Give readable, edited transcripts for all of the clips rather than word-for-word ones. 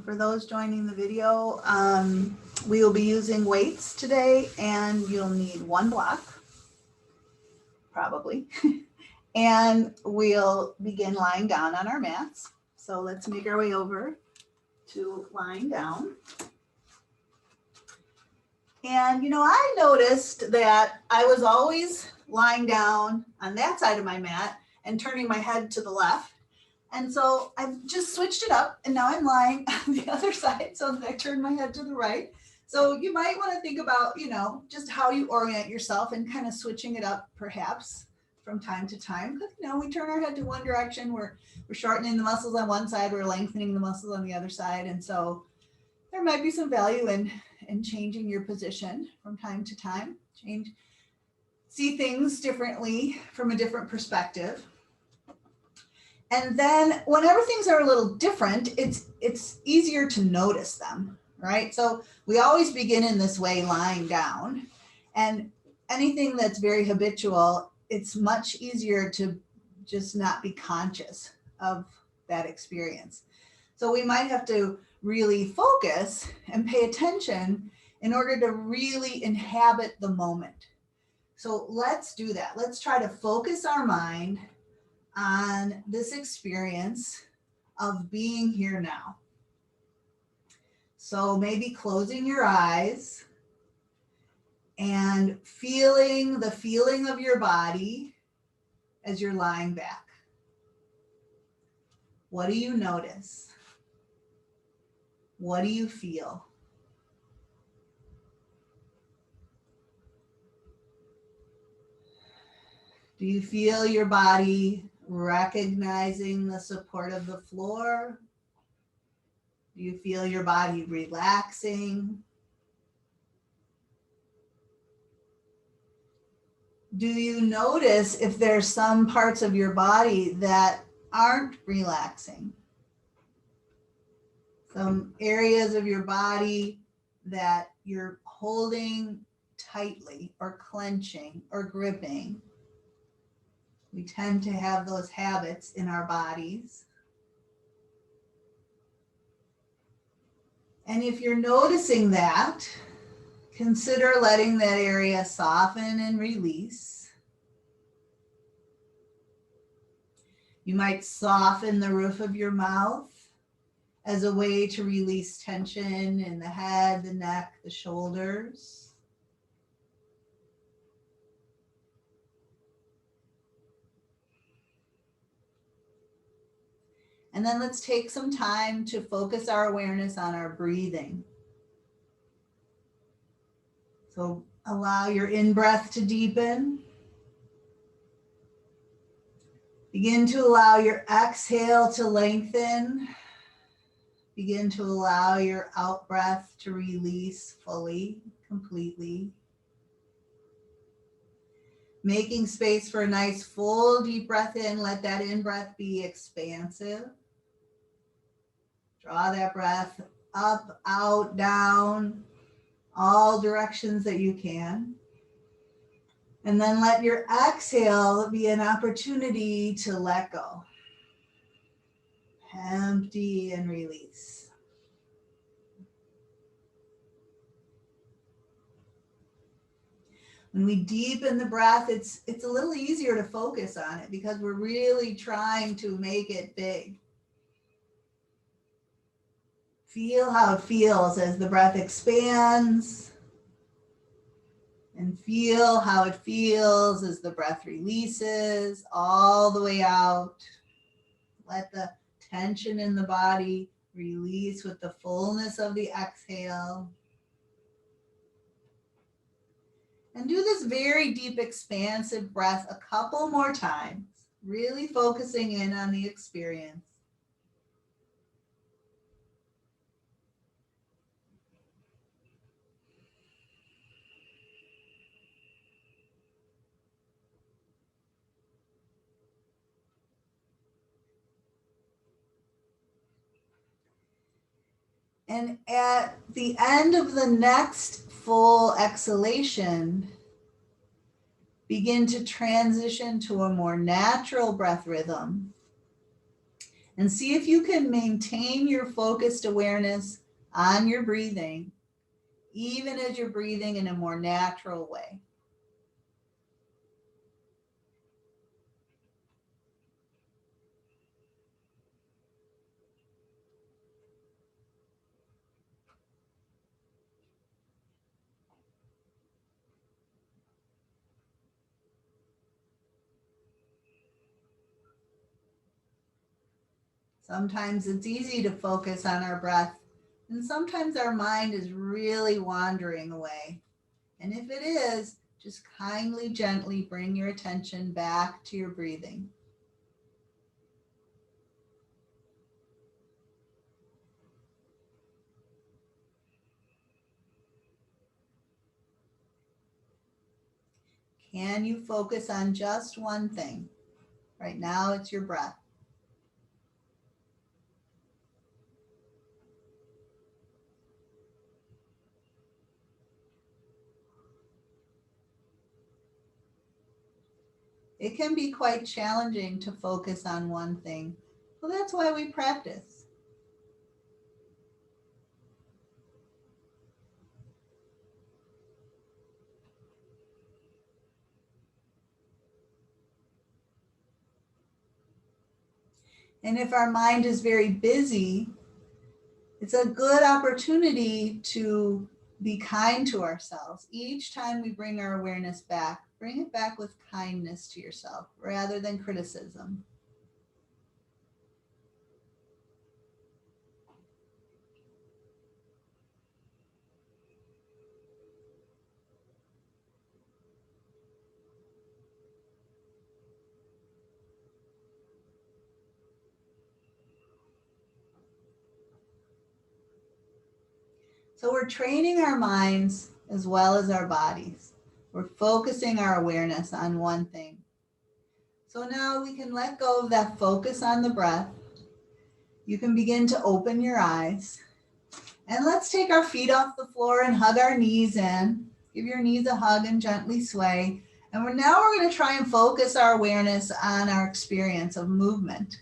for those joining the video, we will be using weights today, and you'll need one block, probably. And we'll begin lying down on our mats. So let's make our way over to lying down. And I noticed that I was always lying down on that side of my mat and turning my head to the left. And so I've just switched it up, and now I'm lying on the other side so that I turn my head to the right. So you might want to think about, just how you orient yourself and kind of switching it up perhaps from time to time. Because, we turn our head to one direction, we're shortening the muscles on one side, we're lengthening the muscles on the other side. And so there might be some value in changing your position from time to time. See things differently from a different perspective. And then whenever things are a little different, it's easier to notice them, right? So we always begin in this way, lying down. And anything that's very habitual, it's much easier to just not be conscious of that experience. So we might have to really focus and pay attention in order to really inhabit the moment. So let's do that. Let's try to focus our mind on this experience of being here now. So maybe closing your eyes and feeling the feeling of your body as you're lying back. What do you notice? What do you feel? Do you feel your body recognizing the support of the floor? Do you feel your body relaxing? Do you notice if there's some parts of your body that aren't relaxing? Some areas of your body that you're holding tightly or clenching or gripping. We tend to have those habits in our bodies. And if you're noticing that, consider letting that area soften and release. You might soften the roof of your mouth as a way to release tension in the head, the neck, the shoulders. And then let's take some time to focus our awareness on our breathing. So allow your in-breath to deepen. Begin to allow your exhale to lengthen. Begin to allow your out-breath to release fully, completely. Making space for a nice full deep breath in. Let that in-breath be expansive. Draw that breath up, out, down, all directions that you can. And then let your exhale be an opportunity to let go. Empty and release. When we deepen the breath, it's a little easier to focus on it because we're really trying to make it big. Feel how it feels as the breath expands, and feel how it feels as the breath releases all the way out. Let the tension in the body release with the fullness of the exhale. And do this very deep, expansive breath a couple more times, really focusing in on the experience. And at the end of the next full exhalation, begin to transition to a more natural breath rhythm And see if you can maintain your focused awareness on your breathing, even as you're breathing in a more natural way. Sometimes it's easy to focus on our breath, and sometimes our mind is really wandering away. And if it is, just kindly, gently bring your attention back to your breathing. Can you focus on just one thing? Right now, it's your breath. It can be quite challenging to focus on one thing. Well, that's why we practice. And if our mind is very busy, it's a good opportunity to be kind to ourselves. Each time we bring our awareness back, bring it back with kindness to yourself rather than criticism. So we're training our minds as well as our bodies. We're focusing our awareness on one thing. So now we can let go of that focus on the breath. You can begin to open your eyes. And let's take our feet off the floor and hug our knees in. Give your knees a hug and gently sway. And now we're going to try and focus our awareness on our experience of movement.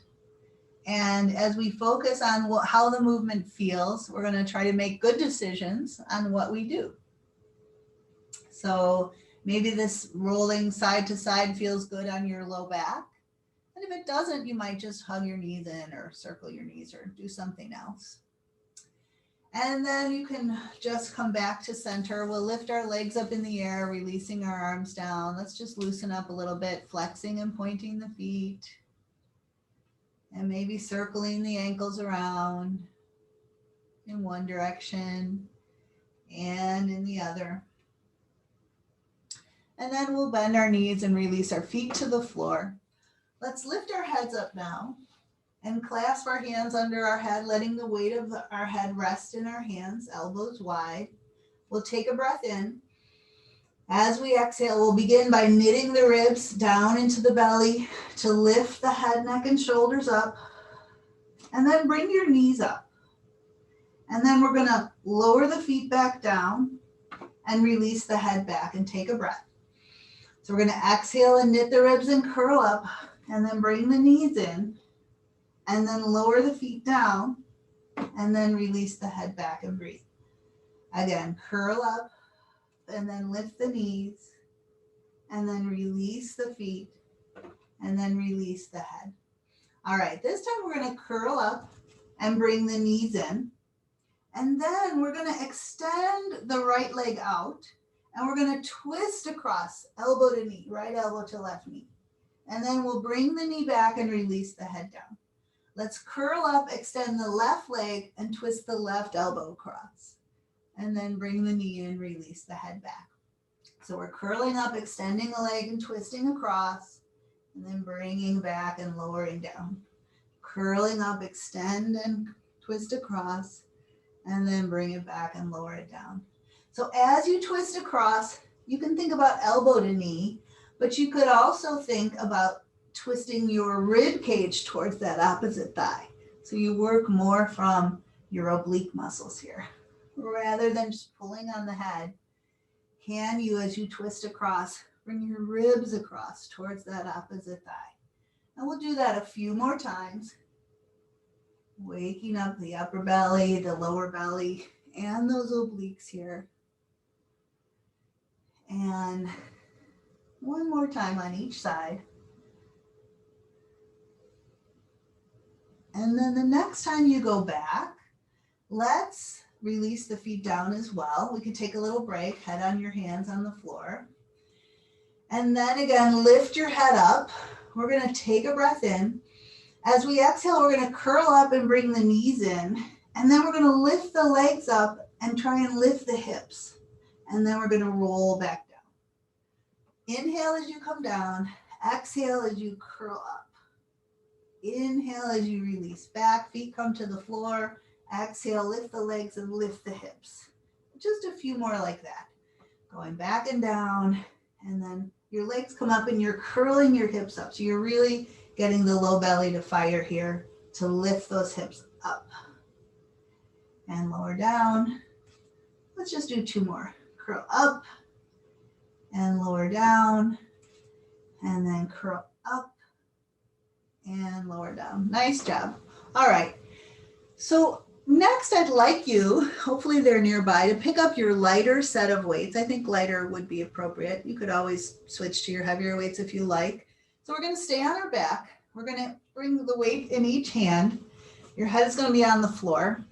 And as we focus on how the movement feels, we're going to try to make good decisions on what we do. So maybe this rolling side to side feels good on your low back. And if it doesn't, you might just hug your knees in or circle your knees or do something else. And then you can just come back to center. We'll lift our legs up in the air, releasing our arms down. Let's just loosen up a little bit, flexing and pointing the feet. And maybe circling the ankles around in one direction and in the other. And then we'll bend our knees and release our feet to the floor. Let's lift our heads up now and clasp our hands under our head, letting the weight of our head rest in our hands, elbows wide. We'll take a breath in. As we exhale, we'll begin by knitting the ribs down into the belly to lift the head, neck, and shoulders up. And then bring your knees up. And then we're going to lower the feet back down and release the head back and take a breath. So we're going to exhale and knit the ribs and curl up, and then bring the knees in, and then lower the feet down, and then release the head back and breathe. Again, curl up, and then lift the knees, and then release the feet, and then release the head. All right, this time we're going to curl up and bring the knees in, and then we're going to extend the right leg out, and we're going to twist across, elbow to knee, right elbow to left knee. And then we'll bring the knee back and release the head down. Let's curl up, extend the left leg, and twist the left elbow across. And then bring the knee in, release the head back. So we're curling up, extending the leg and twisting across, and then bringing back and lowering down. Curling up, extend and twist across, and then bring it back and lower it down. So as you twist across, you can think about elbow to knee, but you could also think about twisting your rib cage towards that opposite thigh. So you work more from your oblique muscles here. Rather than just pulling on the head, can you, as you twist across, bring your ribs across towards that opposite thigh? And we'll do that a few more times. Waking up the upper belly, the lower belly, and those obliques here. And one more time on each side. And then the next time you go back, let's release the feet down as well. We can take a little break, head on your hands on the floor. And then again, lift your head up. We're gonna take a breath in. As we exhale, we're gonna curl up and bring the knees in. And then we're gonna lift the legs up and try and lift the hips. And then we're gonna roll back down. Inhale as you come down, exhale as you curl up. Inhale as you release back, feet come to the floor. Exhale, lift the legs and lift the hips. Just a few more like that. Going back and down, and then your legs come up and you're curling your hips up. So you're really getting the low belly to fire here to lift those hips up. And lower down. Let's just do two more. Curl up and lower down, and then curl up and lower down. Nice job. All right. So next, I'd like you, hopefully they're nearby, to pick up your lighter set of weights. I think lighter would be appropriate. You could always switch to your heavier weights if you like. So we're going to stay on our back. We're going to bring the weight in each hand. Your head is going to be on the floor.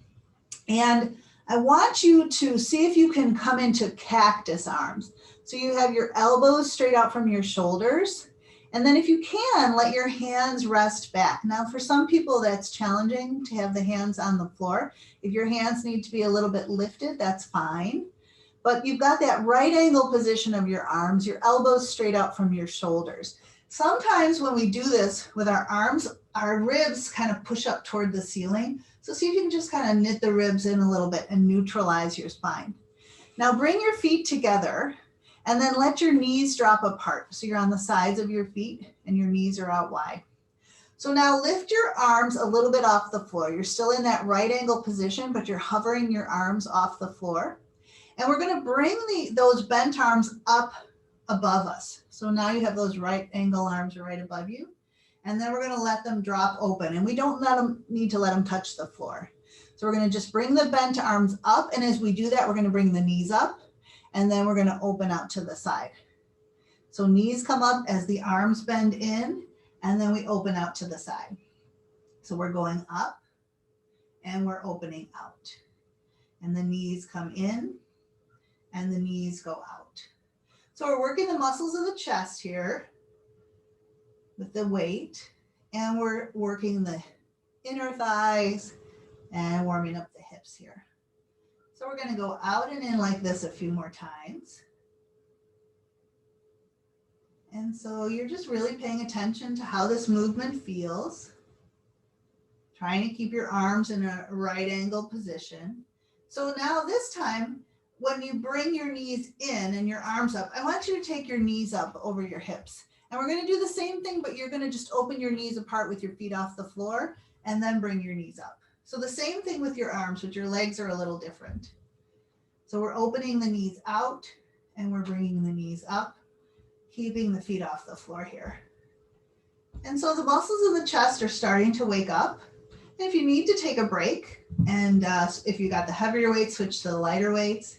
And I want you to see if you can come into cactus arms. So you have your elbows straight out from your shoulders. And then if you can, let your hands rest back. Now, for some people, that's challenging to have the hands on the floor. If your hands need to be a little bit lifted, that's fine. But you've got that right angle position of your arms, your elbows straight out from your shoulders. Sometimes when we do this with our arms, our ribs kind of push up toward the ceiling. So see if you can just kind of knit the ribs in a little bit and neutralize your spine. Now bring your feet together and then let your knees drop apart. So you're on the sides of your feet and your knees are out wide. So now lift your arms a little bit off the floor. You're still in that right angle position, but you're hovering your arms off the floor. And we're going to bring those bent arms up above us. So now you have those right angle arms right above you. And then we're going to let them drop open. And we don't need to let them touch the floor. So we're going to just bring the bent arms up. And as we do that, we're going to bring the knees up. And then we're going to open out to the side. So knees come up as the arms bend in. And then we open out to the side. So we're going up and we're opening out. And the knees come in and the knees go out. So we're working the muscles of the chest here with the weight, and we're working the inner thighs and warming up the hips here. So we're going to go out and in like this a few more times. And so you're just really paying attention to how this movement feels, trying to keep your arms in a right angle position. So now this time, when you bring your knees in and your arms up, I want you to take your knees up over your hips. And we're going to do the same thing, but you're going to just open your knees apart with your feet off the floor and then bring your knees up. So the same thing with your arms, but your legs are a little different. So we're opening the knees out and we're bringing the knees up, keeping the feet off the floor here. And so the muscles of the chest are starting to wake up. And if you need to take a break, and if you got the heavier weights, switch to the lighter weights.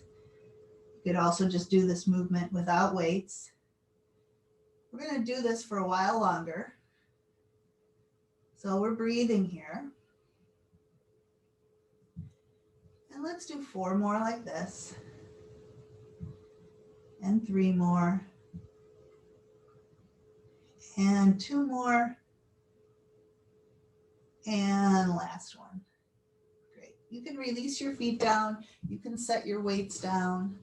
You could also just do this movement without weights. We're going to do this for a while longer. So we're breathing here. And let's do 4 more like this. And 3 more. And 2 more. And last one. Great. You can release your feet down. You can set your weights down.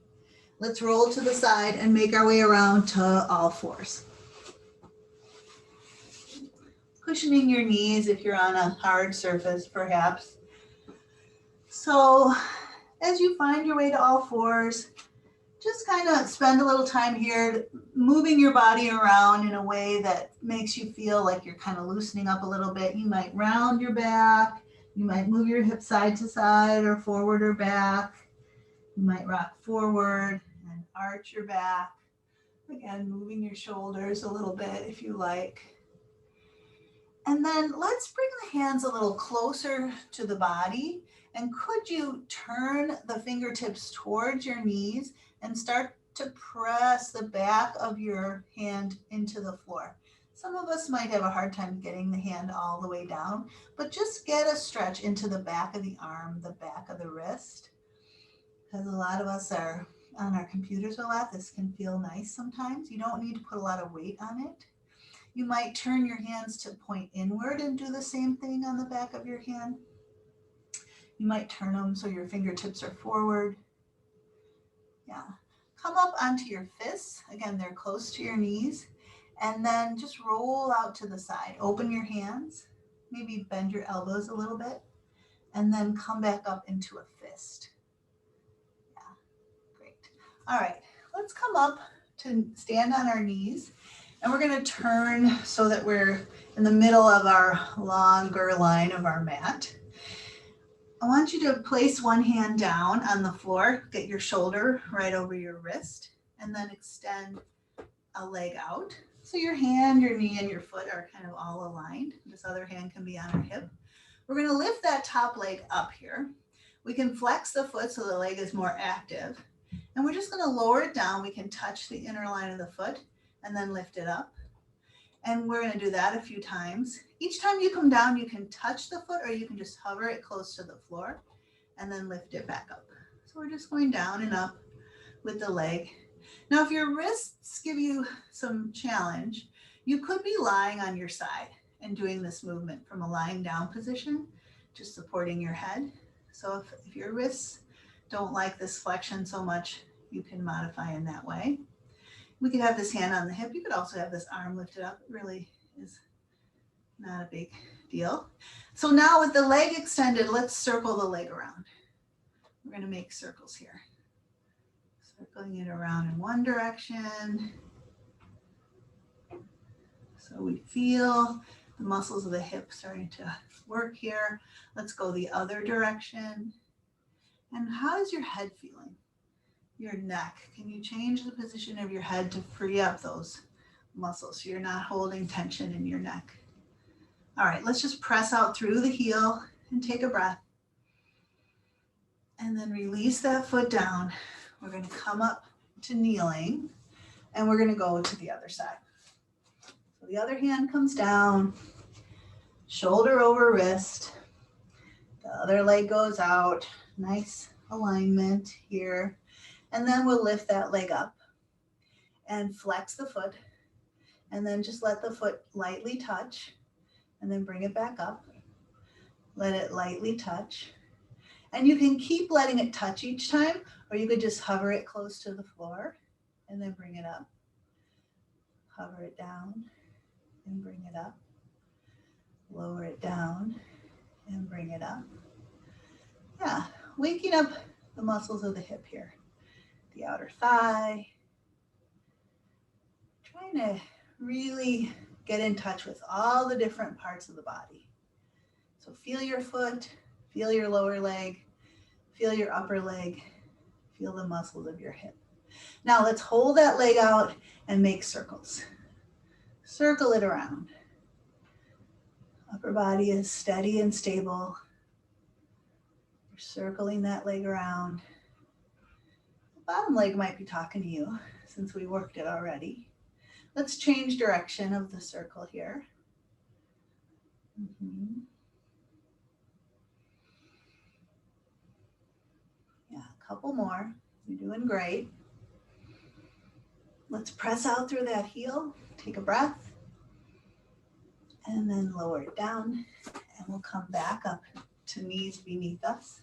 Let's roll to the side and make our way around to all fours. Cushioning your knees if you're on a hard surface, perhaps. So as you find your way to all fours, just kind of spend a little time here moving your body around in a way that makes you feel like you're kind of loosening up a little bit. You might round your back. You might move your hips side to side or forward or back. You might rock forward and arch your back. Again, moving your shoulders a little bit if you like. And then let's bring the hands a little closer to the body. And could you turn the fingertips towards your knees and start to press the back of your hand into the floor? Some of us might have a hard time getting the hand all the way down, but just get a stretch into the back of the arm, the back of the wrist. Because a lot of us are on our computers a lot. This can feel nice sometimes. You don't need to put a lot of weight on it. You might turn your hands to point inward and do the same thing on the back of your hand. You might turn them so your fingertips are forward. Yeah. Come up onto your fists. Again, they're close to your knees. And then just roll out to the side. Open your hands. Maybe bend your elbows a little bit. And then come back up into a fist. Yeah, great. All right, let's come up to stand on our knees. And we're going to turn so that we're in the middle of our longer line of our mat. I want you to place one hand down on the floor, get your shoulder right over your wrist, and then extend a leg out. So your hand, your knee, and your foot are kind of all aligned. This other hand can be on our hip. We're going to lift that top leg up here. We can flex the foot so the leg is more active. And we're just going to lower it down. We can touch the inner line of the foot and then lift it up. And we're going to do that a few times. Each time you come down, you can touch the foot or you can just hover it close to the floor and then lift it back up. So we're just going down and up with the leg. Now, if your wrists give you some challenge, you could be lying on your side and doing this movement from a lying down position, just supporting your head. So if your wrists don't like this flexion so much, you can modify in that way. We could have this hand on the hip. You could also have this arm lifted up. It really is not a big deal. So now with the leg extended, let's circle the leg around. We're going to make circles here. Circling it around in one direction. So we feel the muscles of the hip starting to work here. Let's go the other direction. And how is your head feeling? Your neck. Can you change the position of your head to free up those muscles so you're not holding tension in your neck? All right, let's just press out through the heel and take a breath. And then release that foot down. We're going to come up to kneeling and we're going to go to the other side. So the other hand comes down, shoulder over wrist. The other leg goes out. Nice alignment here. And then we'll lift that leg up and flex the foot. And then just let the foot lightly touch and then bring it back up. Let it lightly touch. And you can keep letting it touch each time, or you could just hover it close to the floor and then bring it up. Hover it down and bring it up. Lower it down and bring it up. Yeah, waking up the muscles of the hip here. The outer thigh. Trying to really get in touch with all the different parts of the body. So feel your foot, feel your lower leg, feel your upper leg, feel the muscles of your hip. Now let's hold that leg out and make circles. Circle it around. Upper body is steady and stable. You're circling that leg around. Bottom leg might be talking to you since we worked it already. Let's change direction of the circle here. Yeah, a couple more. You're doing great. Let's press out through that heel. Take a breath. And then lower it down. And we'll come back up to knees beneath us.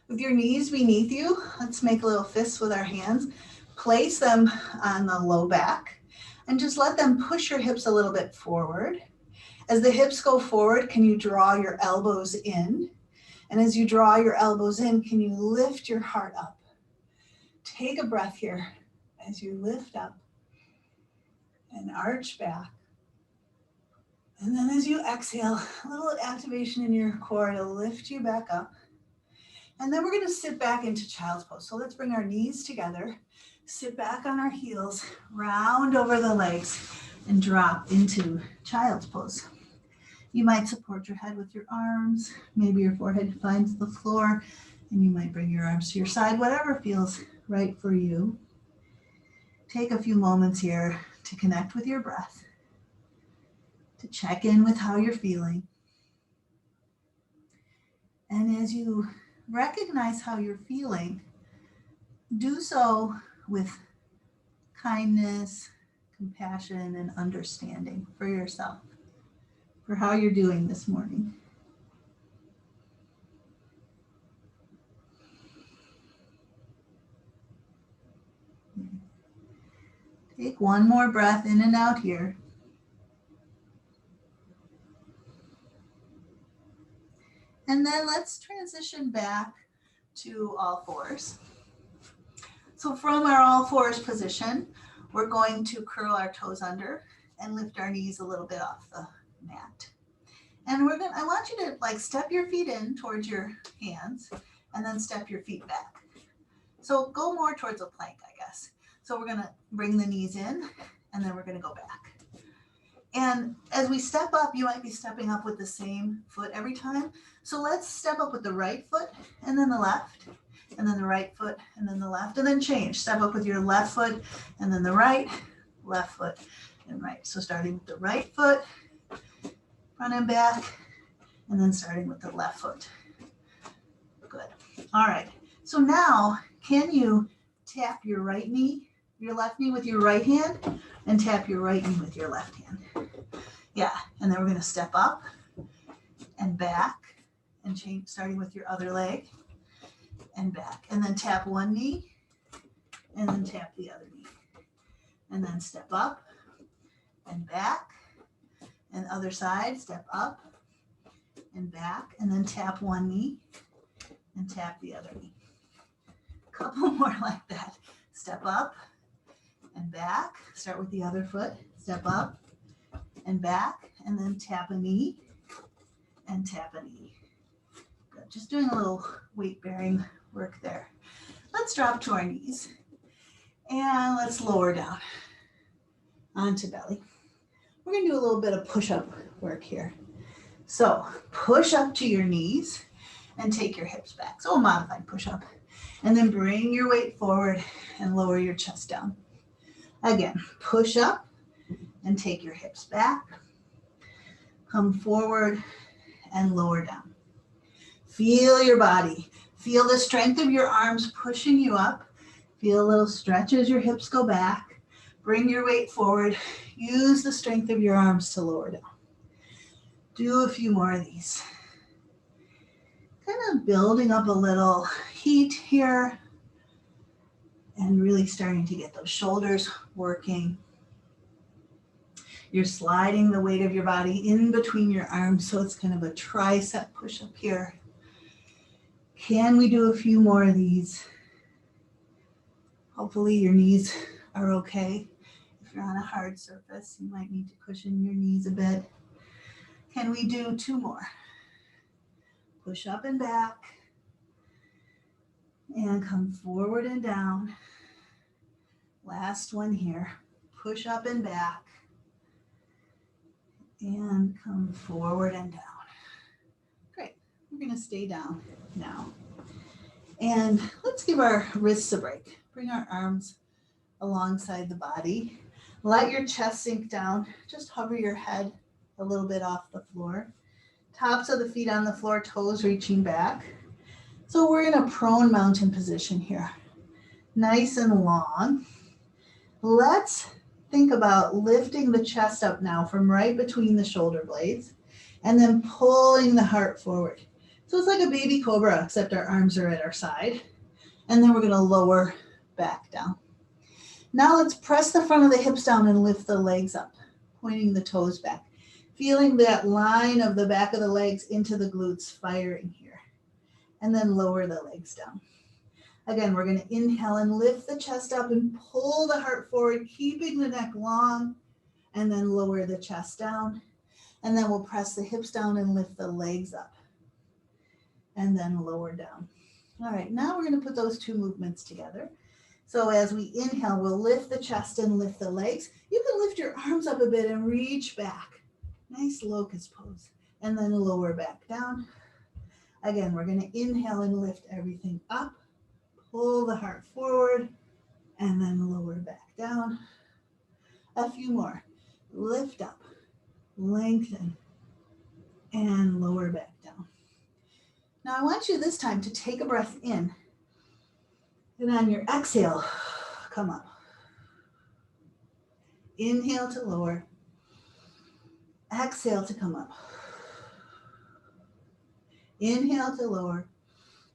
With your knees beneath you, let's make a little fist with our hands. Place them on the low back and just let them push your hips a little bit forward. As the hips go forward, can you draw your elbows in? And as you draw your elbows in, can you lift your heart up? Take a breath here as you lift up and arch back. And then as you exhale, a little activation in your core to lift you back up. And then we're going to sit back into child's pose. So let's bring our knees together, sit back on our heels, round over the legs, and drop into child's pose. You might support your head with your arms. Maybe your forehead finds the floor, and you might bring your arms to your side, whatever feels right for you. Take a few moments here to connect with your breath, to check in with how you're feeling. And as you recognize how you're feeling, do so with kindness, compassion, and understanding for yourself, for how you're doing this morning. Take one more breath in and out here. And then let's transition back to all fours. So from our all fours position, we're going to curl our toes under and lift our knees a little bit off the mat. And I want you to like step your feet in towards your hands and then step your feet back. So go more towards a plank, I guess. So we're gonna bring the knees in and then we're gonna go back. And as we step up, you might be stepping up with the same foot every time. So let's step up with the right foot and then the left, and then the right foot and then the left, and then change. Step up with your left foot and then the right, left foot and right. So starting with the right foot, front and back, and then starting with the left foot. Good. All right. So now, can you tap your right knee, your left knee with your right hand, and tap your right knee with your left hand? Yeah. And then we're going to step up and back and change, starting with your other leg and back. And then tap one knee and then tap the other knee. And then step up and back. And other side, step up and back, and then tap one knee and tap the other knee. A couple more like that. Step up and back. Start with the other foot. Step up and back, and then tap a knee and tap a knee. Good. Just doing a little weight bearing work there. Let's drop to our knees and let's lower down onto belly. We're going to do a little bit of push-up work here. So push up to your knees and take your hips back. So a modified push-up. And then bring your weight forward and lower your chest down. Again, push up and take your hips back. Come forward and lower down. Feel your body. Feel the strength of your arms pushing you up. Feel a little stretch as your hips go back. Bring your weight forward. Use the strength of your arms to lower down. Do a few more of these. Kind of building up a little heat here and really starting to get those shoulders working. You're sliding the weight of your body in between your arms, so it's kind of a tricep push up here. Can we do a few more of these? Hopefully your knees are okay. If you're on a hard surface, you might need to cushion your knees a bit. Can we do two more? Push up and back. And come forward and down. Last one here. Push up and back. And come forward and down. Great. We're going to stay down now. And let's give our wrists a break. Bring our arms alongside the body. Let your chest sink down. Just hover your head a little bit off the floor. Tops of the feet on the floor, toes reaching back. So we're in a prone mountain position here. Nice and long. Let's think about lifting the chest up now from right between the shoulder blades and then pulling the heart forward. So it's like a baby cobra, except our arms are at our side. And then we're going to lower back down. Now let's press the front of the hips down and lift the legs up, pointing the toes back. Feeling that line of the back of the legs into the glutes firing here. And then lower the legs down. Again, we're going to inhale and lift the chest up and pull the heart forward, keeping the neck long, and then lower the chest down. And then we'll press the hips down and lift the legs up. And then lower down. All right, now we're going to put those two movements together. So as we inhale, we'll lift the chest and lift the legs. You can lift your arms up a bit and reach back. Nice locust pose. and then lower back down. Again, we're going to inhale and lift everything up, pull the heart forward, and then lower back down. A few more. Lift up, lengthen, and lower back down. Now I want you this time to take a breath in, and on your exhale, come up. Inhale to lower, exhale to come up. Inhale to lower,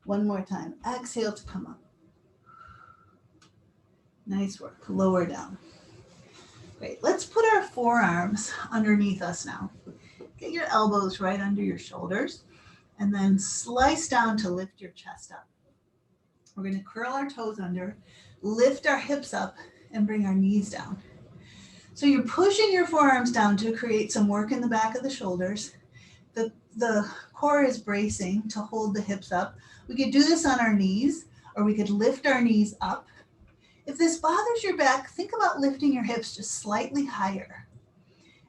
one more time. Exhale to come up. Nice work, lower down. Great, let's put our forearms underneath us now. Get your elbows right under your shoulders and then slice down to lift your chest up. We're going to curl our toes under, lift our hips up, and bring our knees down. So you're pushing your forearms down to create some work in the back of the shoulders. The core is bracing to hold the hips up. We could do this on our knees, or we could lift our knees up. If this bothers your back, think about lifting your hips just slightly higher.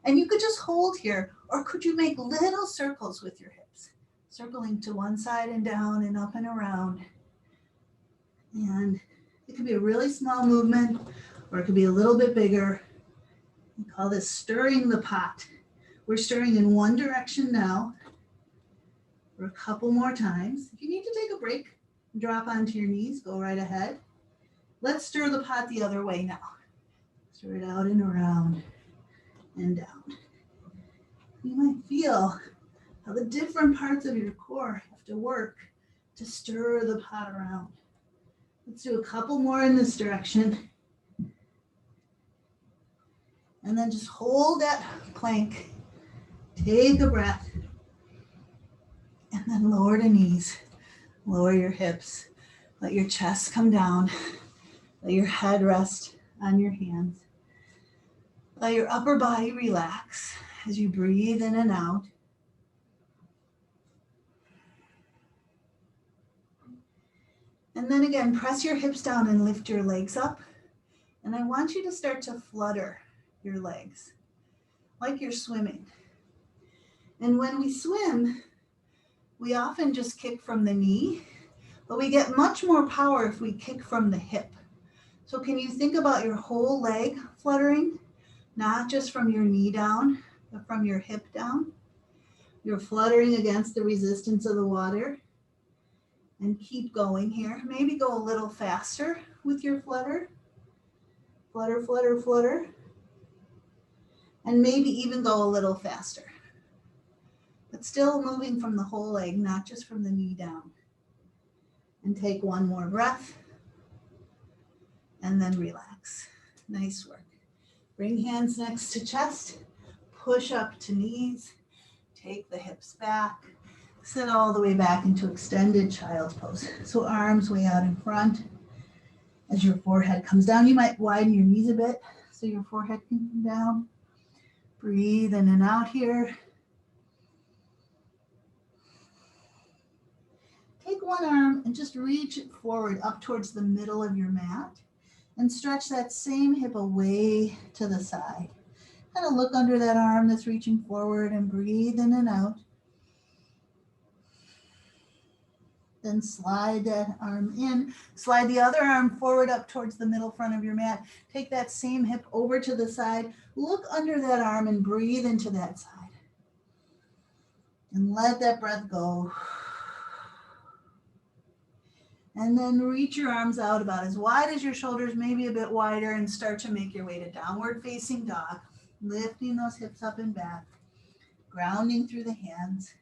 And you could just hold here, or could you make little circles with your hips, circling to one side and down and up and around. And it could be a really small movement, or it could be a little bit bigger. We call this stirring the pot. We're stirring in one direction now for a couple more times. If you need to take a break, drop onto your knees, go right ahead. Let's stir the pot the other way now. Stir it out and around and down. You might feel how the different parts of your core have to work to stir the pot around. Let's do a couple more in this direction. And then just hold that plank. Take a breath. And then lower the knees. Lower your hips. Let your chest come down. Let your head rest on your hands. Let your upper body relax as you breathe in and out. And then again, press your hips down and lift your legs up. And I want you to start to flutter your legs like you're swimming. And when we swim, we often just kick from the knee, but we get much more power if we kick from the hip. So can you think about your whole leg fluttering, not just from your knee down, but from your hip down? You're fluttering against the resistance of the water. And keep going here. Maybe go a little faster with your flutter. Flutter, flutter, flutter. And maybe even go a little faster. But still moving from the whole leg, not just from the knee down. And take one more breath. And then relax. Nice work. Bring hands next to chest. Push up to knees. Take the hips back. Sit all the way back into extended child's pose. So arms way out in front. As your forehead comes down, you might widen your knees a bit so your forehead can come down. Breathe in and out here. Take one arm and just reach it forward up towards the middle of your mat and stretch that same hip away to the side. Kind of look under that arm that's reaching forward and breathe in and out. Then slide that arm in. Slide the other arm forward up towards the middle front of your mat. Take that same hip over to the side. Look under that arm and breathe into that side. And let that breath go. And then reach your arms out about as wide as your shoulders, maybe a bit wider, and start to make your way to downward facing dog. Lifting those hips up and back. Grounding through the hands.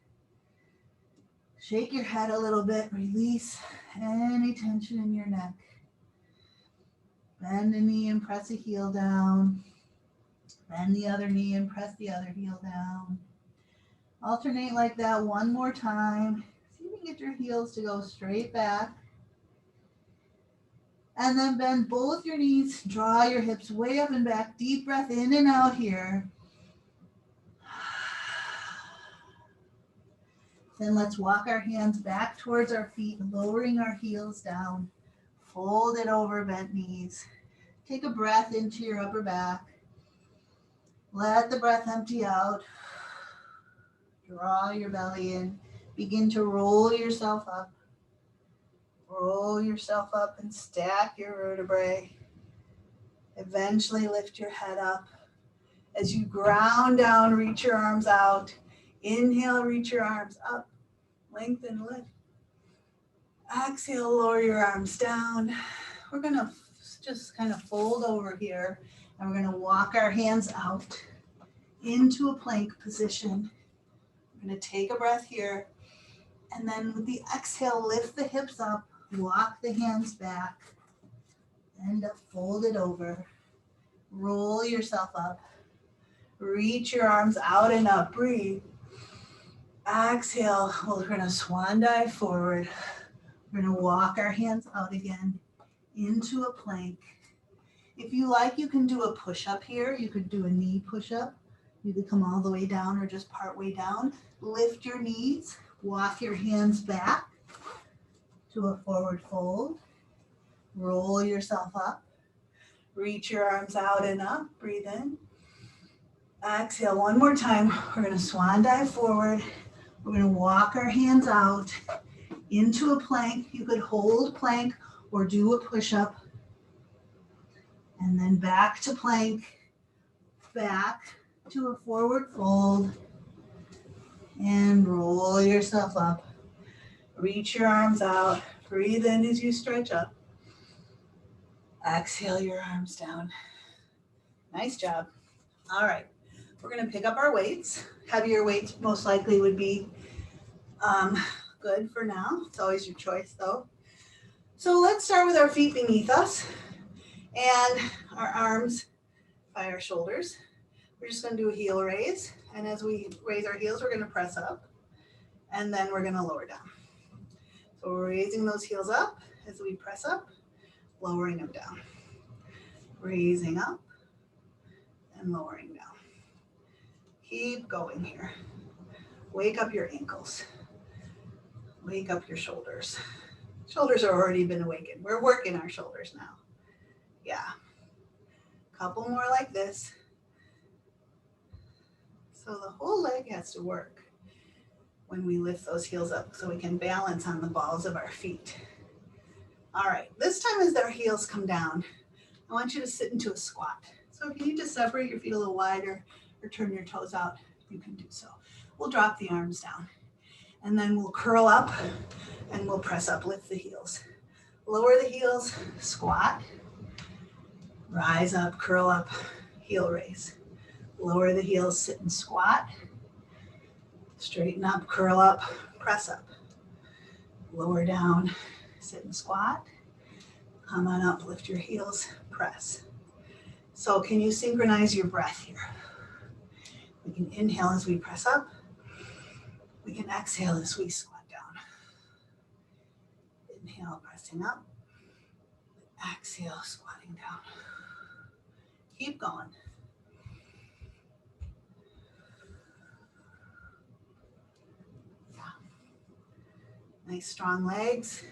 Shake your head a little bit, release any tension in your neck. Bend the knee and press a heel down. Bend the other knee and press the other heel down. Alternate like that one more time. See if you can get your heels to go straight back. And then bend both your knees, draw your hips way up and back. Deep breath in and out here. Then let's walk our hands back towards our feet, lowering our heels down. Fold it over bent knees. Take a breath into your upper back. Let the breath empty out. Draw your belly in. Begin to roll yourself up. Roll yourself up and stack your vertebrae. Eventually lift your head up. As you ground down, reach your arms out. Inhale, reach your arms up. Lengthen, lift. Exhale, lower your arms down. We're going to just kind of fold over here, and we're going to walk our hands out into a plank position. We're going to take a breath here, and then with the exhale, lift the hips up, walk the hands back, end up folded over. Roll yourself up. Reach your arms out and up. Breathe. Exhale. We're going to swan dive forward. We're going to walk our hands out again into a plank. If you like, you can do a push-up here. You could do a knee push-up. You could come all the way down or just part way down. Lift your knees. Walk your hands back to a forward fold. Roll yourself up. Reach your arms out and up. Breathe in. Exhale one more time. We're going to swan dive forward. We're going to walk our hands out into a plank. You could hold plank or do a push-up. And then back to plank. Back to a forward fold. And roll yourself up. Reach your arms out. Breathe in as you stretch up. Exhale your arms down. Nice job. All right. We're going to pick up our weights. Heavier weights most likely would be good for now. It's always your choice though. So let's start with our feet beneath us and our arms by our shoulders. We're just going to do a heel raise. And as we raise our heels, we're going to press up and then we're going to lower down. So we're raising those heels up as we press up, lowering them down. Raising up and lowering down. Keep going here. Wake up your ankles. Wake up your shoulders. Shoulders have already been awakened. We're working our shoulders now. Yeah. Couple more like this. So the whole leg has to work when we lift those heels up so we can balance on the balls of our feet. All right, this time as our heels come down, I want you to sit into a squat. So if you need to separate your feet a little wider or turn your toes out, you can do so. We'll drop the arms down and then we'll curl up and we'll press up, lift the heels. Lower the heels, squat, rise up, curl up, heel raise. Lower the heels, sit and squat, straighten up, curl up, press up. Lower down, sit and squat. Come on up, lift your heels, press. So can you synchronize your breath here? We can inhale as we press up. We can exhale as we squat down. Inhale, pressing up. Exhale, squatting down. Keep going. Yeah. Nice strong legs.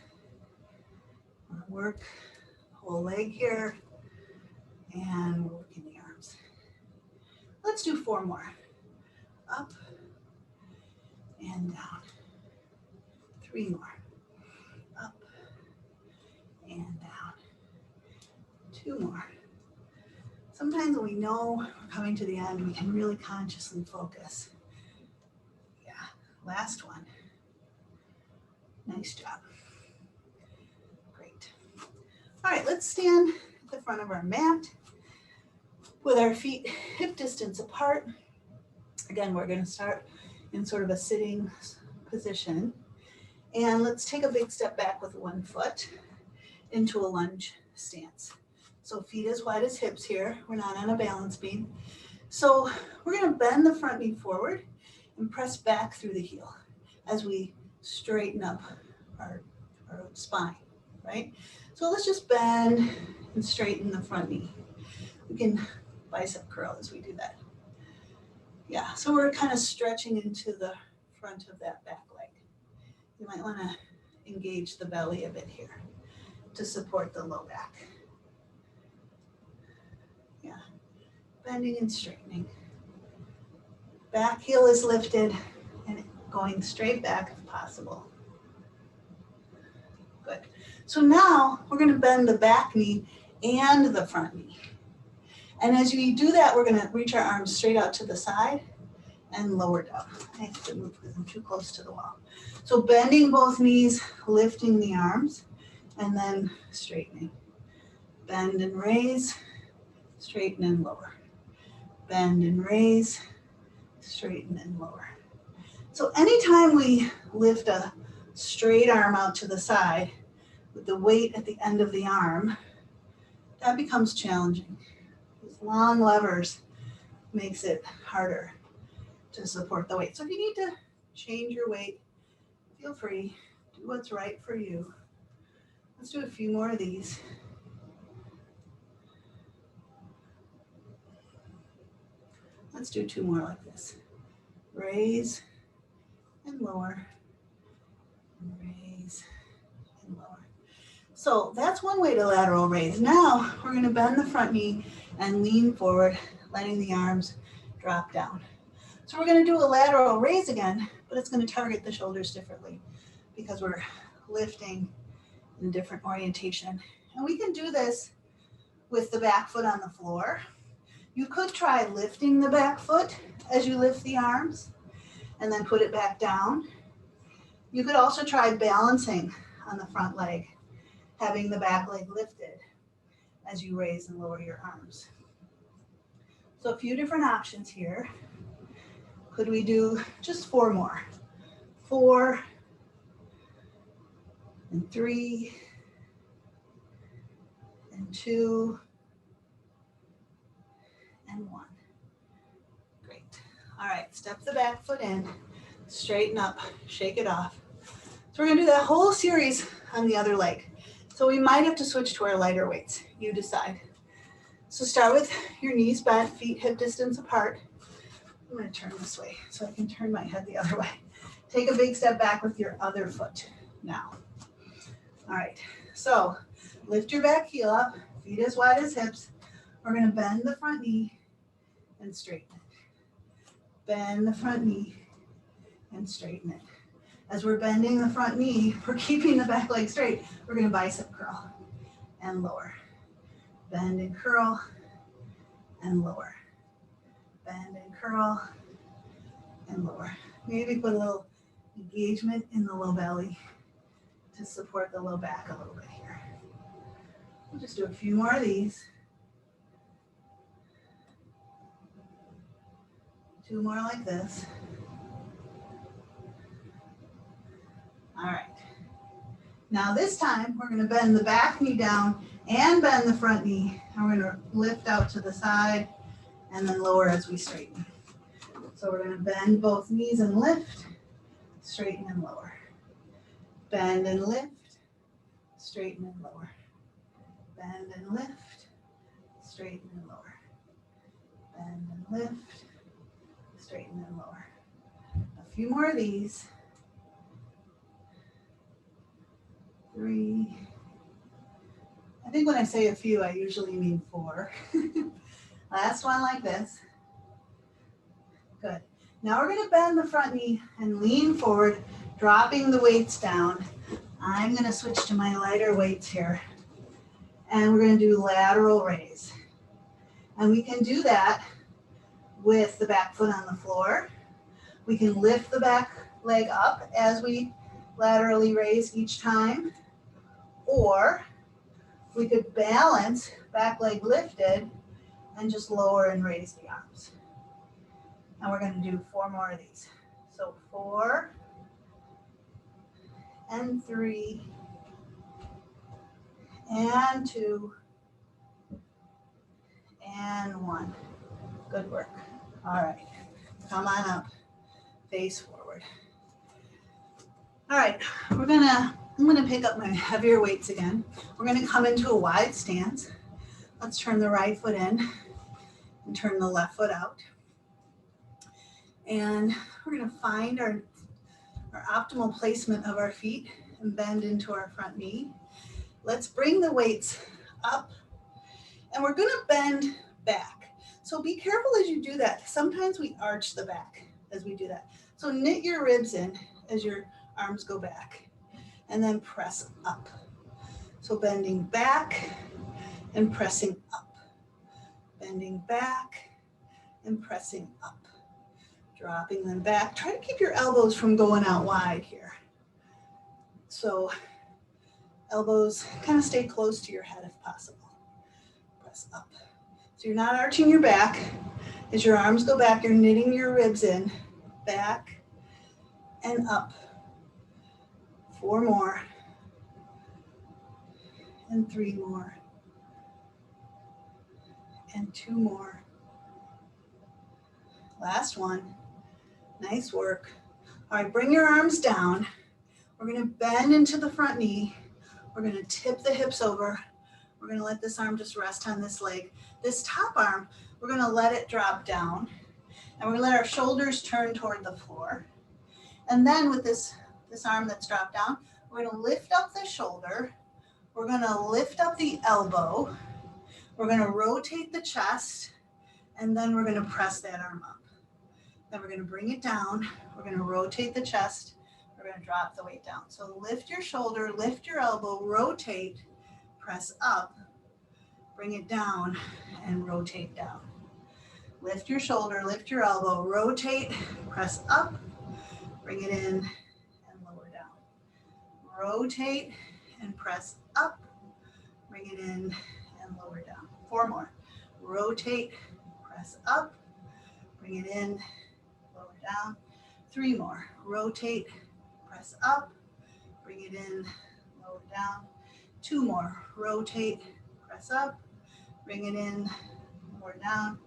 Work whole leg here. And we're working the arms. Let's do 4 more. Up and down. 3 more. Up and down. 2 more. Sometimes when we know we're coming to the end, we can really consciously focus. Yeah, last one. Nice job. Great. All right, let's stand at the front of our mat with our feet hip distance apart. Again, we're going to start in sort of a sitting position. And let's take a big step back with one foot into a lunge stance. So feet as wide as hips here. We're not on a balance beam. So we're going to bend the front knee forward and press back through the heel as we straighten up our spine, right? So let's just bend and straighten the front knee. We can bicep curl as we do that. Yeah, so we're kind of stretching into the front of that back leg. You might want to engage the belly a bit here to support the low back. Yeah, bending and straightening. Back heel is lifted going straight back if possible. Good. So now we're going to bend the back knee and the front knee. And as we do that, we're going to reach our arms straight out to the side and lower down. I have to move because I'm too close to the wall. So bending both knees, lifting the arms, and then straightening. Bend and raise, straighten and lower. Bend and raise, straighten and lower. So anytime we lift a straight arm out to the side with the weight at the end of the arm, that becomes challenging. These long levers makes it harder to support the weight. So if you need to change your weight, feel free. Do what's right for you. Let's do a few more of these. Let's do 2 more like this. Raise and lower, and raise and lower. So that's one way to lateral raise. Now we're going to bend the front knee and lean forward, letting the arms drop down. So we're going to do a lateral raise again, but it's going to target the shoulders differently because we're lifting in a different orientation. And we can do this with the back foot on the floor. You could try lifting the back foot as you lift the arms and then put it back down. You could also try balancing on the front leg, having the back leg lifted as you raise and lower your arms. So a few different options here. Could we do just 4 more? 4 and 3 and 2 and 1. Great. All right, step the back foot in, straighten up, shake it off. So we're gonna do that whole series on the other leg. So we might have to switch to our lighter weights, you decide. So start with your knees bent, feet hip distance apart. I'm gonna turn this way so I can turn my head the other way. Take a big step back with your other foot now. All right, so lift your back heel up, feet as wide as hips. We're gonna bend the front knee and straighten it. Bend the front knee and straighten it. As we're bending the front knee, we're keeping the back leg straight. We're gonna bicep curl and lower. Bend and curl and lower. Bend and curl and lower. Maybe put a little engagement in the low belly to support the low back a little bit here. We'll just do a few more of these. 2 more like this. All right. Now this time we're going to bend the back knee down and bend the front knee. And we're going to lift out to the side and then lower as we straighten. So we're going to bend both knees and lift, straighten and lower. Bend and lift, straighten and lower. Bend and lift, straighten and lower. Bend and lift, straighten and lower. A few more of these. 3. I think when I say a few, I usually mean 4. Last one like this. Good. Now we're going to bend the front knee and lean forward, dropping the weights down. I'm going to switch to my lighter weights here. And we're going to do lateral raise. And we can do that with the back foot on the floor. We can lift the back leg up as we laterally raise each time. Or we could balance, back leg lifted, and just lower and raise the arms. And we're going to do 4 more of these. So 4 and 3 and 2 and 1. Good work. All right, come on up, face forward. All right, I'm gonna pick up my heavier weights again. We're gonna come into a wide stance. Let's turn the right foot in and turn the left foot out. And we're gonna find our optimal placement of our feet and bend into our front knee. Let's bring the weights up and we're gonna bend back. So be careful as you do that. Sometimes we arch the back as we do that. So knit your ribs in as your arms go back and then press up. So bending back and pressing up. Bending back and pressing up. Dropping them back. Try to keep your elbows from going out wide here. So elbows kind of stay close to your head if possible. Press up. So you're not arching your back. As your arms go back, you're knitting your ribs in. Back and up. 4 more. And 3 more. And 2 more. Last one. Nice work. All right, bring your arms down. We're going to bend into the front knee. We're going to tip the hips over. We're going to let this arm just rest on this leg. This top arm, we're going to let it drop down. And we're going to let our shoulders turn toward the floor. And then with this arm that's dropped down, we're going to lift up the shoulder. We're going to lift up the elbow. We're going to rotate the chest. And then we're going to press that arm up. Then we're going to bring it down. We're going to rotate the chest. We're going to drop the weight down. So lift your shoulder, lift your elbow, rotate, press up, bring it down, and rotate down. Lift your shoulder, lift your elbow, rotate, press up, bring it in, and lower down. Rotate and press up, bring it in, and lower down. 4 more. Rotate, press up, bring it in, lower down. 3 more. Rotate, press up, bring it in, lower down. 2 more. Rotate, press up, bring it in, lower down.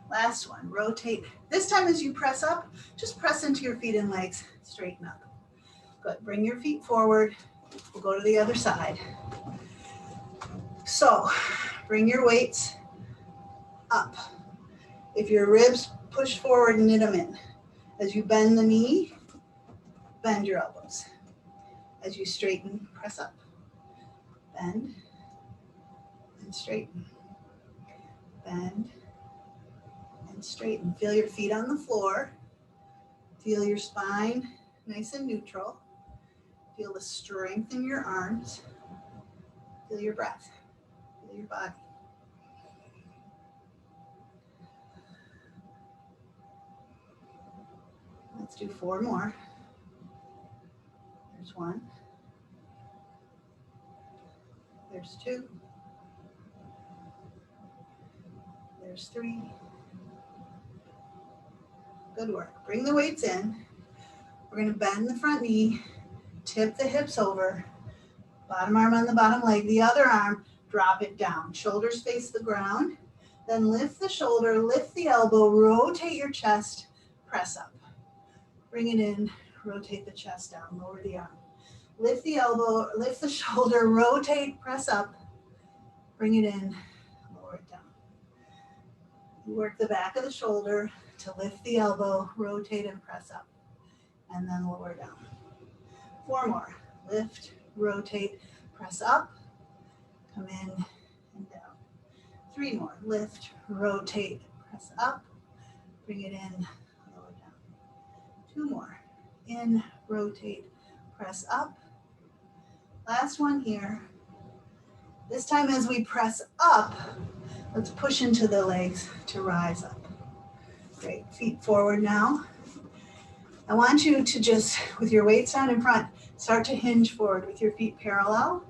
Last one. Rotate. This time as you press up, just press into your feet and legs, straighten up. Good. Bring your feet forward. We'll go to the other side. So bring your weights up. If your ribs push forward, knit them in. As you bend the knee, bend your elbows. As you straighten, press up. Bend and straighten. Bend and straighten. Feel your feet on the floor. Feel your spine nice and neutral. Feel the strength in your arms. Feel your breath. Feel your body. Let's do 4 more. There's 1. There's 2. There's 3. Good work. Bring the weights in. We're going to bend the front knee, tip the hips over, bottom arm on the bottom leg, the other arm, drop it down. Shoulders face the ground. Then lift the shoulder, lift the elbow, rotate your chest, press up. Bring it in, rotate the chest down, lower the arm. Lift the elbow, lift the shoulder, rotate, press up, bring it in, lower it down. You work the back of the shoulder to lift the elbow, rotate and press up, and then lower down. 4 more. Lift, rotate, press up, come in and down. 3 more. Lift, rotate, press up, bring it in, lower down. 2 more. In, rotate, press up. Last one here. This time as we press up, let's push into the legs to rise up. Great. Feet forward now. I want you to just, with your weights down in front, start to hinge forward with your feet parallel.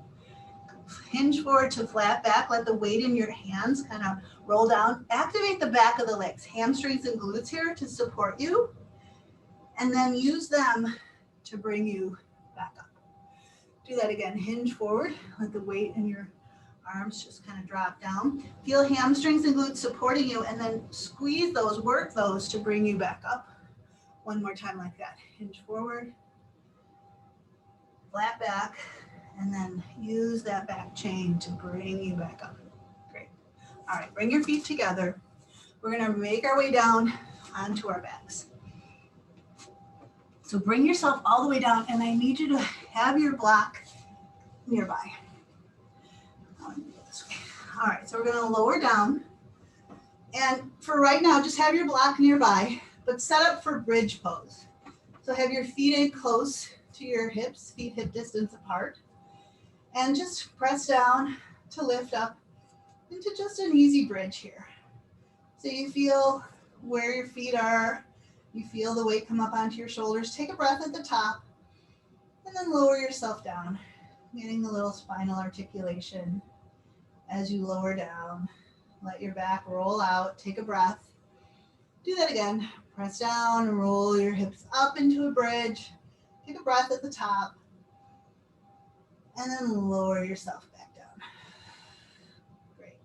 Hinge forward to flat back. Let the weight in your hands kind of roll down. Activate the back of the legs, hamstrings and glutes here to support you. And then use them to bring you back up. Do that again. Hinge forward. Let the weight in your arms just kind of drop down. Feel hamstrings and glutes supporting you, and then squeeze those, work those to bring you back up. One more time like that. Hinge forward, flat back, and then use that back chain to bring you back up. Great. All right, bring your feet together. We're gonna make our way down onto our backs. So bring yourself all the way down, and I need you to have your block nearby. All right, so we're gonna lower down. And for right now, just have your block nearby, but set up for bridge pose. So So have your feet in close to your hips, feet hip distance apart. And just press down to lift up into just an easy bridge here. So you feel where your feet are, you feel the weight come up onto your shoulders. Take a breath at the top and then lower yourself down, getting a little spinal articulation as you lower down. Let your back roll out, take a breath. Do that again. Press down and roll your hips up into a bridge. Take a breath at the top and then lower yourself back down. Great.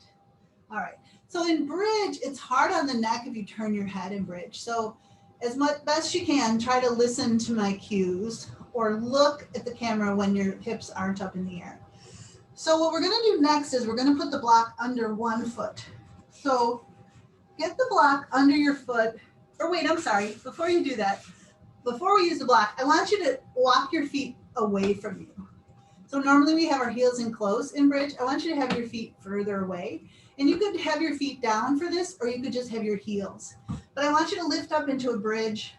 All right. So in bridge, it's hard on the neck if you turn your head in bridge. So as much best you can, try to listen to my cues or look at the camera when your hips aren't up in the air. So what we're going to do next is we're going to put the block under one foot. So get the block under your foot, or wait, I'm sorry, before you do that, before we use the block, I want you to walk your feet away from you. So normally we have our heels in close in bridge. I want you to have your feet further away. And you could have your feet down for this, or you could just have your heels. But I want you to lift up into a bridge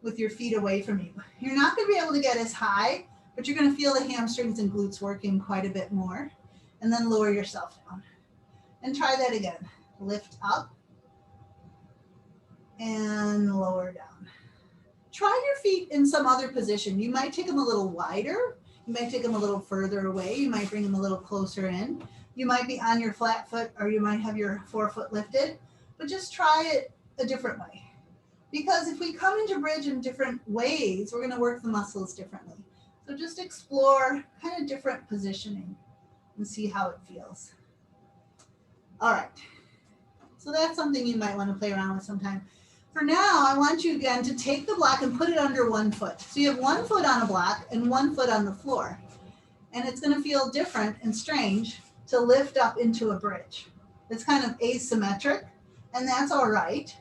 with your feet away from you. You're not going to be able to get as high, but you're going to feel the hamstrings and glutes working quite a bit more. And then lower yourself down. And try that again. Lift up and lower down. Try your feet in some other position. You might take them a little wider. You might take them a little further away. You might bring them a little closer in. You might be on your flat foot, or you might have your forefoot lifted, but just try it a different way. Because if we come into bridge in different ways, we're going to work the muscles differently. So just explore kind of different positioning and see how it feels. All right. So that's something you might want to play around with sometime. For now, I want you again to take the block and put it under one foot. So you have one foot on a block and one foot on the floor. And it's going to feel different and strange to lift up into a bridge. It's kind of asymmetric, and that's all right.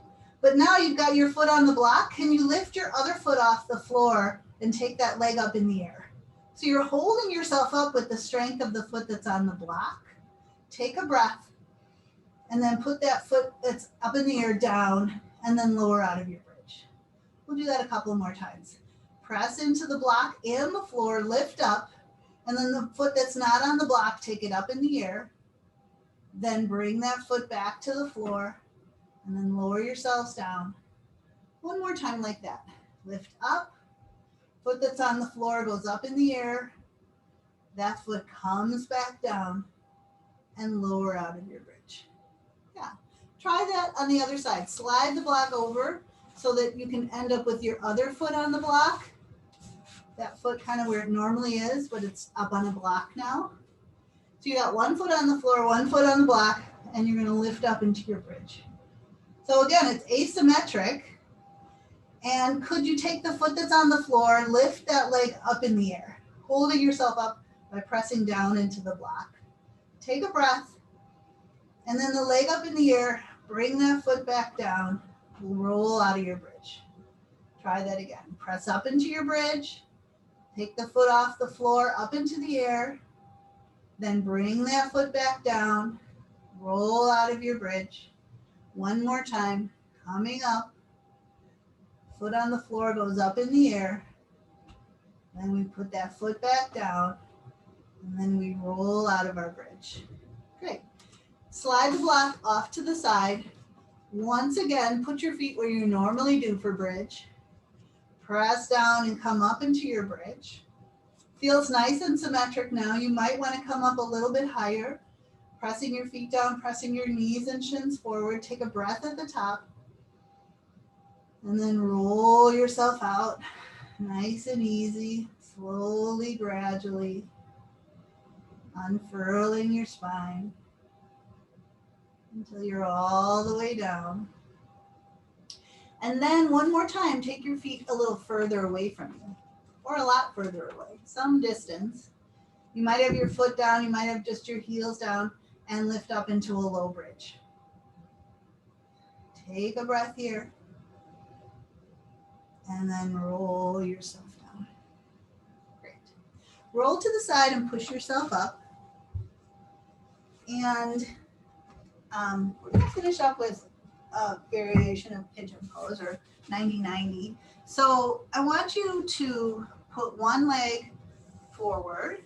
But now you've got your foot on the block. Can you lift your other foot off the floor and take that leg up in the air? So you're holding yourself up with the strength of the foot that's on the block. Take a breath, and then put that foot that's up in the air down, and then lower out of your bridge. We'll do that a couple more times. Press into the block and the floor, lift up, and then the foot that's not on the block, take it up in the air. Then bring that foot back to the floor, and then lower yourselves down. One more time like that. Lift up, foot that's on the floor goes up in the air. That foot comes back down, and lower out of your bridge. Yeah. Try that on the other side. Slide the block over so that you can end up with your other foot on the block. That foot kind of where it normally is, but it's up on a block now. So you got one foot on the floor, one foot on the block, and you're going to lift up into your bridge. So again, it's asymmetric. And could you take the foot that's on the floor, lift that leg up in the air, holding yourself up by pressing down into the block. Take a breath. And then the leg up in the air, bring that foot back down, roll out of your bridge. Try that again. Press up into your bridge, take the foot off the floor, up into the air, then bring that foot back down, roll out of your bridge. One more time, coming up, foot on the floor goes up in the air, then we put that foot back down, and then we roll out of our bridge. Great. Slide the block off to the side. Once again, put your feet where you normally do for bridge. Press down and come up into your bridge. Feels nice and symmetric now. You might want to come up a little bit higher, pressing your feet down, pressing your knees and shins forward. Take a breath at the top. And then roll yourself out. Nice and easy, slowly, gradually. Unfurling your spine until you're all the way down. And then one more time, take your feet a little further away from you, or a lot further away, some distance. You might have your foot down, you might have just your heels down, and lift up into a low bridge. Take a breath here, and then roll yourself down. Great. Roll to the side and push yourself up. And we're going to finish up with a variation of pigeon pose, or 90-90. So I want you to put one leg forward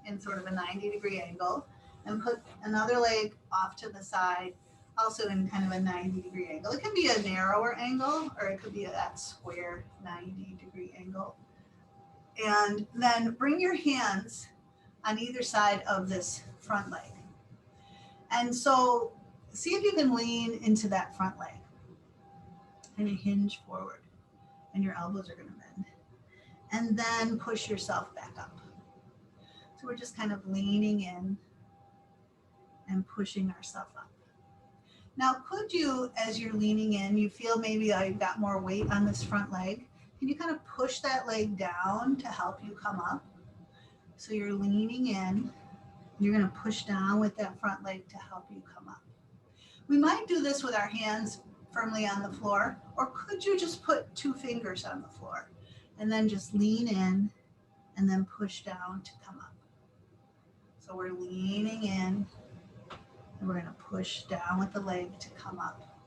in sort of a 90-degree angle and put another leg off to the side, also in kind of a 90-degree angle. It can be a narrower angle or it could be that square 90-degree angle. And then bring your hands on either side of this front leg. And so see if you can lean into that front leg and you hinge forward and your elbows are going to bend. And then push yourself back up. So we're just kind of leaning in and pushing ourselves up. Now, could you, as you're leaning in, you feel maybe you've got more weight on this front leg? Can you kind of push that leg down to help you come up? So you're leaning in, you're going to push down with that front leg to help you come up. We might do this with our hands firmly on the floor, or could you just put 2 fingers on the floor and then just lean in and then push down to come up? So we're leaning in and we're going to push down with the leg to come up.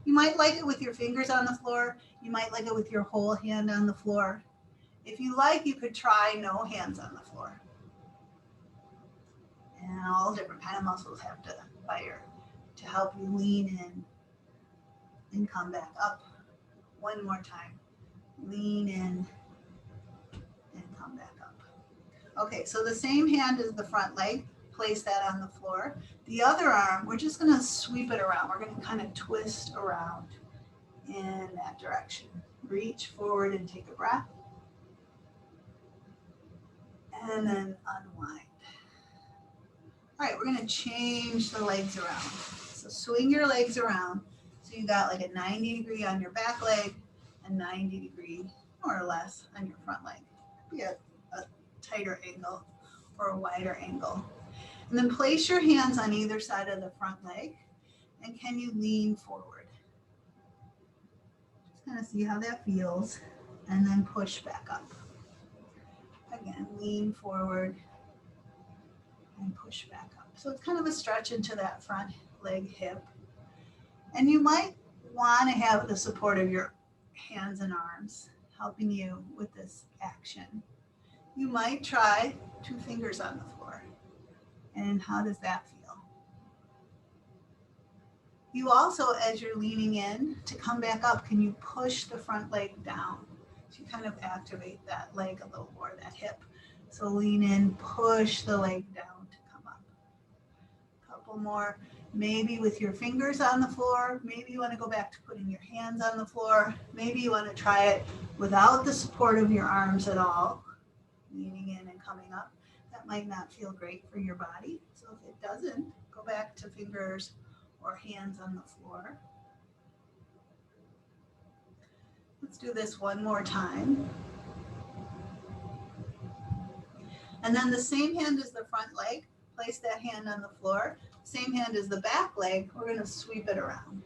You might like it with your fingers on the floor. You might like it with your whole hand on the floor. If you like, you could try no hands on the floor. And all different kind of muscles have to fire to help you lean in and come back up. One more time. Lean in and come back up. Okay, so the same hand as the front leg. Place that on the floor. The other arm, we're just going to sweep it around. We're going to kind of twist around in that direction. Reach forward and take a breath. And then unwind. All right, we're going to change the legs around. So swing your legs around. So you got like a 90-degree on your back leg, a 90-degree more or less on your front leg. Be a tighter angle or a wider angle. And then place your hands on either side of the front leg. And can you lean forward? Just kind of see how that feels. And then push back up. Again, lean forward and push back up. So it's kind of a stretch into that front leg hip. And you might want to have the support of your hands and arms helping you with this action. You might try 2 fingers on the floor. And how does that feel? You also, as you're leaning in to come back up, can you push the front leg down? So you kind of activate that leg a little more, that hip. So lean in, push the leg down to come up. A couple more, maybe with your fingers on the floor. Maybe you want to go back to putting your hands on the floor. Maybe you want to try it without the support of your arms at all. Leaning in and coming up. That might not feel great for your body. So if it doesn't, go back to fingers or hands on the floor. Let's do this one more time. And then the same hand as the front leg, place that hand on the floor. Same hand as the back leg, we're going to sweep it around.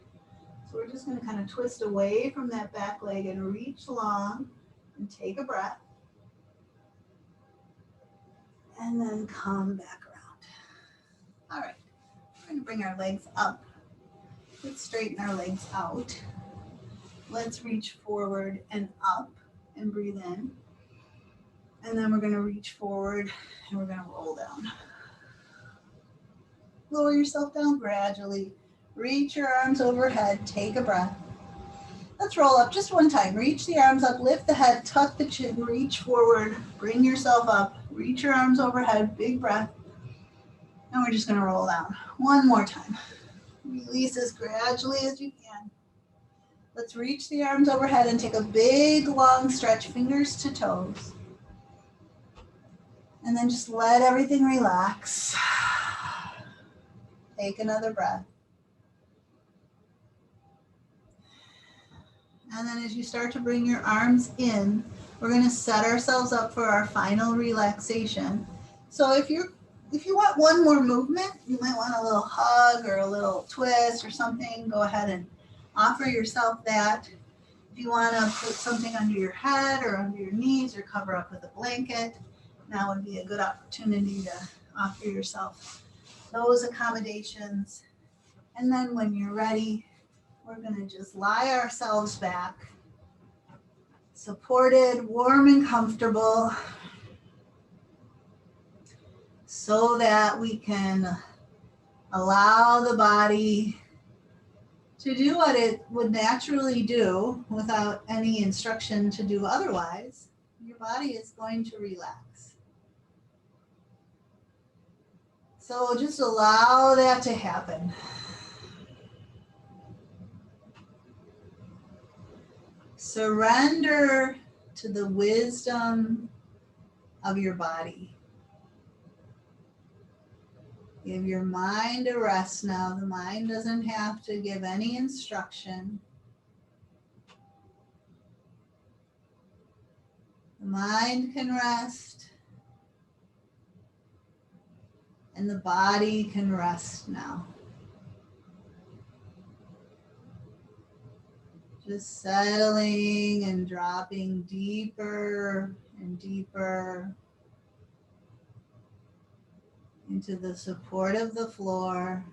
So we're just going to kind of twist away from that back leg and reach long and take a breath. And then come back around. All right, we're going to bring our legs up. Let's straighten our legs out. Let's reach forward and up and breathe in. And then we're going to reach forward and we're going to roll down. Lower yourself down gradually. Reach your arms overhead. Take a breath. Let's roll up just one time. Reach the arms up, lift the head, tuck the chin, reach forward, bring yourself up, reach your arms overhead, big breath. And we're just going to roll down. One more time. Release as gradually as you can. Let's reach the arms overhead and take a big long stretch, fingers to toes. And then just let everything relax. Take another breath. And then as you start to bring your arms in, we're going to set ourselves up for our final relaxation. So if you want one more movement, you might want a little hug or a little twist or something, go ahead and offer yourself that. If you want to put something under your head or under your knees or cover up with a blanket, now would be a good opportunity to offer yourself those accommodations. And then when you're ready, we're going to just lie ourselves back supported, warm and comfortable, so that we can allow the body to do what it would naturally do without any instruction to do otherwise. Your body is going to relax. So just allow that to happen. Surrender to the wisdom of your body. Give your mind a rest now. The mind doesn't have to give any instruction. The mind can rest, and the body can rest now. Just settling and dropping deeper and deeper into the support of the floor,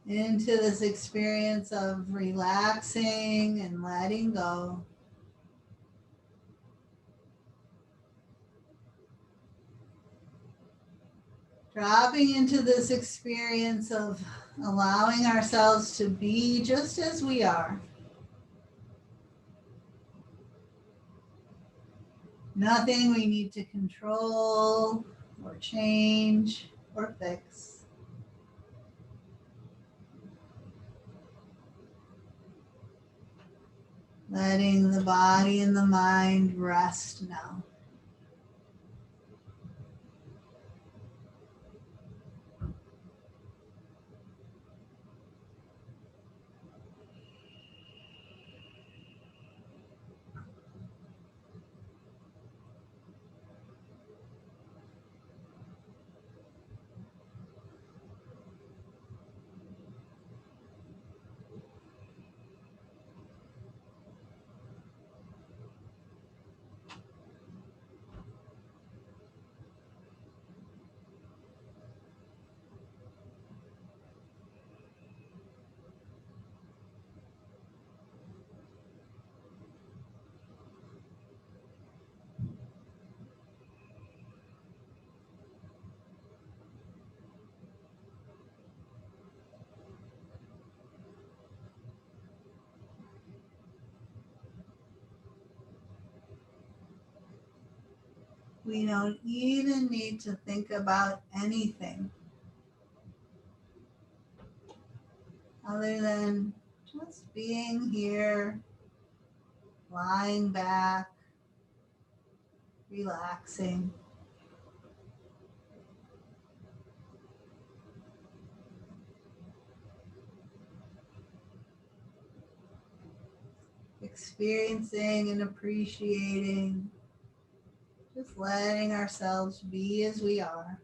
into this experience of relaxing and letting go. Dropping into this experience of allowing ourselves to be just as we are. Nothing we need to control or change or fix. Letting the body and the mind rest now. We don't even need to think about anything other than just being here, lying back, relaxing. Experiencing and appreciating, just letting ourselves be as we are.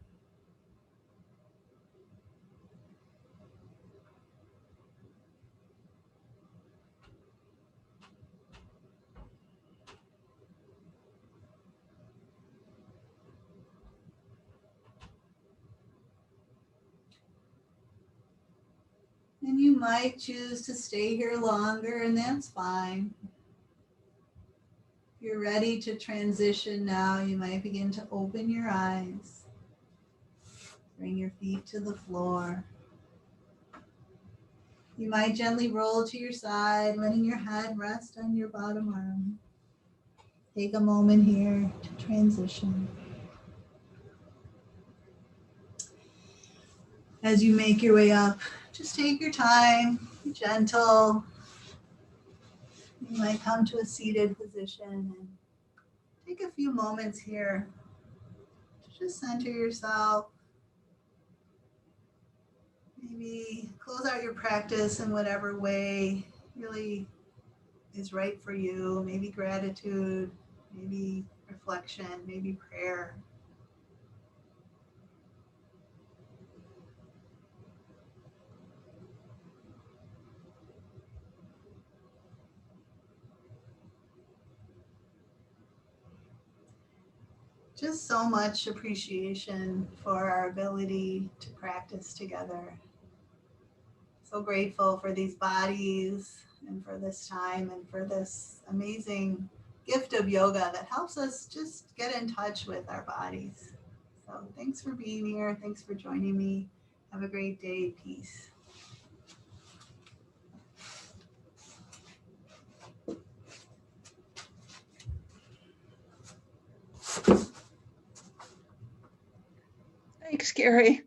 And you might choose to stay here longer, and that's fine. If you're ready to transition now, you might begin to open your eyes. Bring your feet to the floor. You might gently roll to your side, letting your head rest on your bottom arm. Take a moment here to transition. As you make your way up, just take your time, be gentle. You might come to a seated position and take a few moments here to just center yourself. Maybe close out your practice in whatever way really is right for you. Maybe gratitude, maybe reflection, maybe prayer. Just so much appreciation for our ability to practice together. so grateful for these bodies and for this time and for this amazing gift of yoga that helps us just get in touch with our bodies. So thanks for being here. Thanks for joining me. Have a great day. Peace. Thanks, Gary.